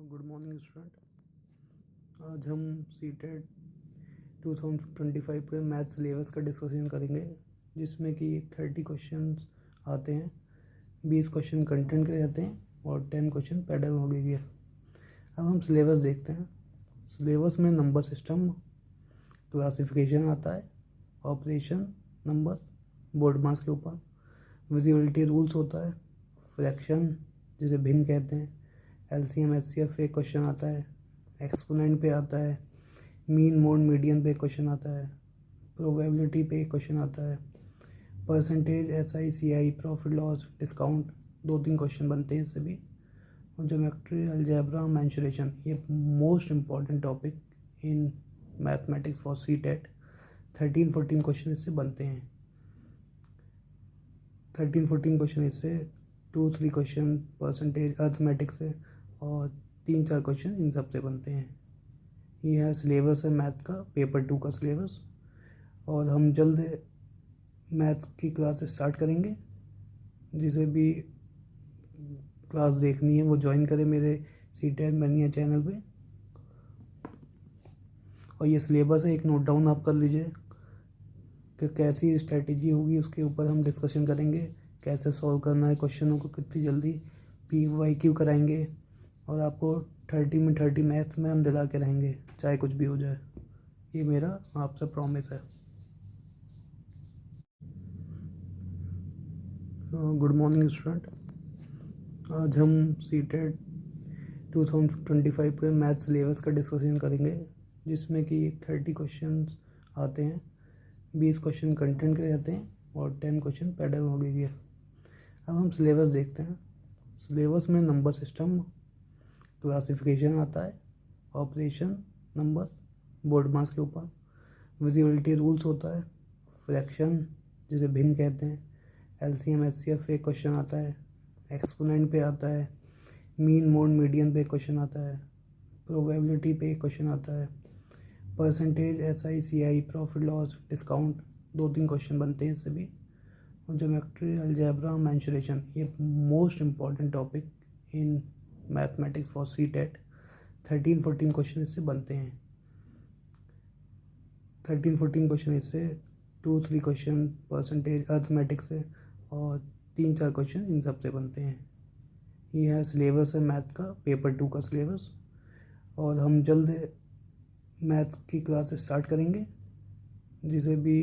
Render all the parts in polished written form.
Good morning student. आज हम CTET 2025 के मैथ सिलेबस का डिस्कशन करेंगे, जिसमें कि 30 क्वेश्चंस आते हैं, 20 क्वेश्चन कंटेंट के रहते हैं और 10 क्वेश्चन पेडागोगी के। अब हम सिलेबस देखते हैं। सिलेबस में नंबर सिस्टम, क्लासिफिकेशन आता है, ऑपरेशन नंबर बोर्ड मास के ऊपर, विजिबिलिटी रूल्स होता है, फ्रैक्शन जिसे भिन्न कहते हैं, एलसीएम एचसीएफ पे क्वेश्चन आता है, एक्सपोनेंट पे आता है, मीन मोड मीडियन पे क्वेश्चन आता है, प्रोबेबिलिटी पे क्वेश्चन आता है, percentage SI CI profit loss discount 2-3 question बनते हैं इससे भी। और ज्योमेट्री अलजेब्रा मेंसुरेशन, ये most important topic in mathematics for CTET. 13-14 question इससे बनते हैं। 13-14 क्वेश्चन इससे, 2-3 क्वेश्चन परसेंटेज अर्थमेटिक से और 3-4 क्वेश्चन इन सब से बनते हैं। ये है सिलेबस है मैथ का, पेपर 2 का सिलेबस। और हम जल्द मैथ्स की क्लास स्टार्ट करेंगे। जिसे भी क्लास देखनी है वो ज्वाइन करें मेरे सीटेट मैनिया चैनल पे। और ये सिलेबस है, एक नोट डाउन आप कर लीजिए कि कैसी स्ट्रेटेजी होगी, उसके ऊपर हम डिस्कशन करेंगे। कैसे सॉल्व करना है क्वेश्चनों को, कितनी जल्दी PYQ कराएंगे, और आपको 30 में 30 मैथ्स में हम दिला के रहेंगे, चाहे कुछ भी हो जाए। ये मेरा आपसे प्रॉमिस है। Good morning student. आज हम सीटेट 2025 के मैथ सिलेबस का डिस्कशन करेंगे, जिसमें कि 30 क्वेश्चंस आते हैं, 20 क्वेश्चन कंटेंट के रहते हैं और 10 क्वेश्चन पेडागोगी के। अब हम सिलेबस देखते हैं। सिलेबस में नंबर सिस्टम, क्लासिफिकेशन आता है, ऑपरेशन नंबर बोर्ड मास के ऊपर, विजिबिलिटी रूल्स होता है, फ्रैक्शन जिसे भिन्न कहते हैं, एलसीएम एचसीएफ पे क्वेश्चन आता है, एक्सपोनेंट पे आता है, मीन मोड मीडियन पे क्वेश्चन आता है, प्रोबेबिलिटी पे क्वेश्चन आता है, percentage SI CI profit loss discount 2-3 question बनते हैं इससे भी। और ज्योमेट्री अलजेब्रा मेंसुरेशन, ये most important topic in mathematics for CTET. 13-14 question इससे बनते हैं। 13-14 क्वेश्चन इससे, 2-3 क्वेश्चन परसेंटेज अर्थमेटिक से और 3-4 क्वेश्चन इन सब से बनते हैं। ये है सिलेबस है मैथ का, पेपर 2 का सिलेबस। और हम जल्द मैथ्स की क्लास स्टार्ट करेंगे। जिसे भी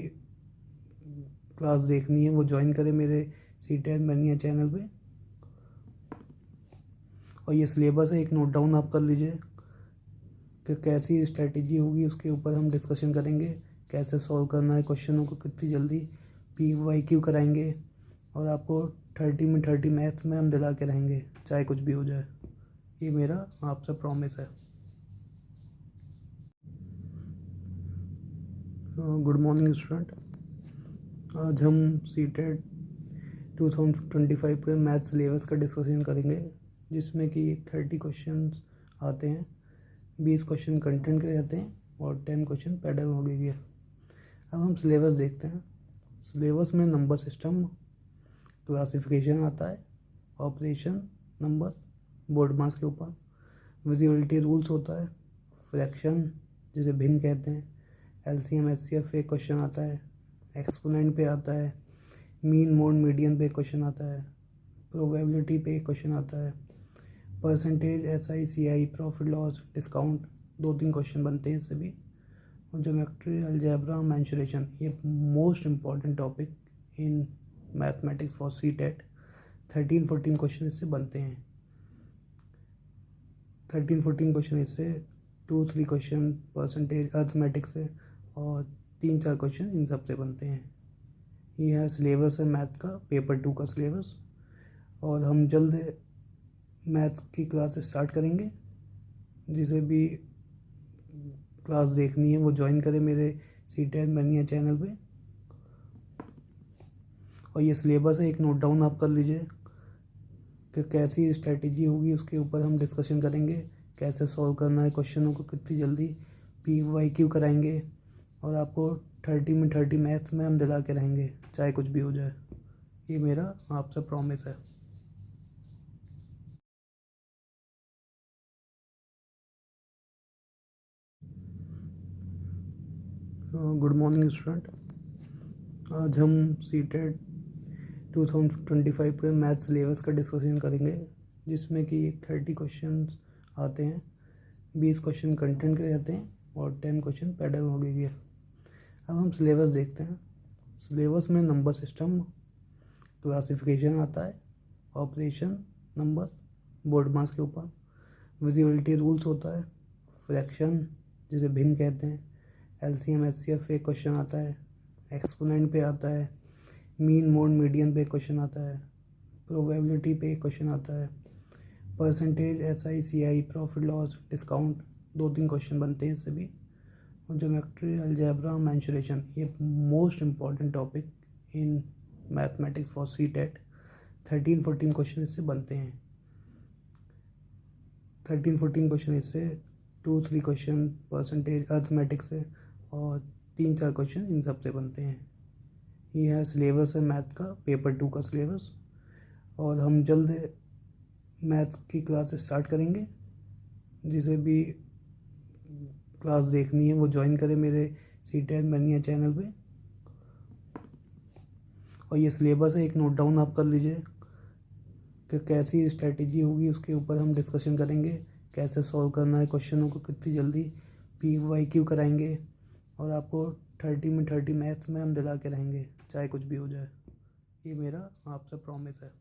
क्लास देखनी है वो ज्वाइन करें मेरे सीटेट मैनिया चैनल पे। और ये सिलेबस है, एक नोट डाउन आप कर लीजिए कि कैसी स्ट्रेटेजी होगी, उसके ऊपर हम डिस्कशन करेंगे। कैसे सॉल्व करना है क्वेश्चनों को, कितनी जल्दी PYQ कराएंगे, और आपको 30 में 30 मैथ्स में हम दिला के रहेंगे, चाहे कुछ भी हो जाए। ये मेरा आपसे प्रॉमिस है। Good morning student. आज हम सीटेट 2025 के मैथ सिलेबस का डिस्कशन करेंगे, जिसमें कि 30 क्वेश्चंस आते हैं, 20 क्वेश्चन कंटेंट के रहते हैं और 10 क्वेश्चन पेडागोगी के। अब हम सिलेबस देखते हैं। सिलेबस में नंबर सिस्टम, क्लासिफिकेशन आता है, ऑपरेशन नंबर बोर्ड मास के ऊपर, विजिबिलिटी रूल्स होता है, फ्रैक्शन जिसे भिन्न कहते हैं, एलसीएम एचसीएफ पे क्वेश्चन आता है, एक्सपोनेंट पे आता है, मीन मोड मीडियन पे क्वेश्चन आता है, प्रोबेबिलिटी पे क्वेश्चन आता है, percentage SI CI profit loss discount 2-3 question बनते हैं इससे भी। और ज्योमेट्री अलजेब्रा मेंसुरेशन, ये most important topic in mathematics for CTET. 13-14 question इससे बनते हैं। 13-14 क्वेश्चन इससे, 2-3 क्वेश्चन परसेंटेज अर्थमेटिक से और 3-4 क्वेश्चन इन सब से बनते हैं। ये है सिलेबस है मैथ का, पेपर 2 का सिलेबस। और हम जल्द मैथ्स की क्लास स्टार्ट करेंगे। जिसे भी क्लास देखनी है वो ज्वाइन करें मेरे सीटेट मैनिया चैनल पे। और ये सिलेबस है, एक नोट डाउन आप कर लीजिए कि कैसी स्ट्रेटेजी होगी, उसके ऊपर हम डिस्कशन करेंगे। कैसे सॉल्व करना है क्वेश्चनों को, कितनी जल्दी PYQ कराएंगे, और आपको 30 में 30 मैथ्स में हम दिला के रहेंगे, चाहे कुछ भी हो जाए। ये मेरा आपसे प्रॉमिस है। Good morning student. आज हम सीटेट 2025 के मैथ सिलेबस का डिस्कशन करेंगे, जिसमें कि 30 क्वेश्चंस आते हैं। 20 क्वेश्चन कंटेंट के रहते हैं और 10 क्वेश्चन पेडागोगी के। अब हम सिलेबस देखते हैं। सिलेबस में नंबर सिस्टम, क्लासिफिकेशन आता है, ऑपरेशन नंबर बोर्ड मास के ऊपर, विजिबिलिटी रूल्स होता है, फ्रैक्शन जिसे भिन्न कहते हैं, एलसीएम एचसीएफ पे क्वेश्चन आता है, एक्सपोनेंट पे आता है, मीन मोड मीडियन पे क्वेश्चन आता है, प्रोबेबिलिटी पे क्वेश्चन आता है, percentage SI CI profit loss discount 2-3 question बनते हैं इससे भी, और ज्योमेट्री अलजेब्रा मेंसुरेशन। ये most important topic in mathematics for CTET. 13-14 question इससे बनते हैं। 13-14 क्वेश्चन इससे, 2-3 क्वेश्चन परसेंटेज अर्थमेटिक से और 3-4 क्वेश्चन इन सब से बनते हैं। ये है सिलेबस है मैथ का, पेपर 2 का सिलेबस। और हम जल्द मैथ्स की क्लास स्टार्ट करेंगे। जिसे भी क्लास देखनी है वो ज्वाइन करें मेरे सीटेट मैनिया चैनल पे। और ये सिलेबस है, एक नोट डाउन आप कर लीजिए कि कैसी स्ट्रेटेजी होगी, उसके ऊपर हम डिस्कशन करेंगे। कैसे सॉल्व करना है क्वेश्चनों को, कितनी जल्दी PYQ कराएंगे, और आपको 30 में 30 मैथ्स में हम दिला के रहेंगे, चाहे कुछ भी हो जाए। ये मेरा आपसे प्रॉमिस है।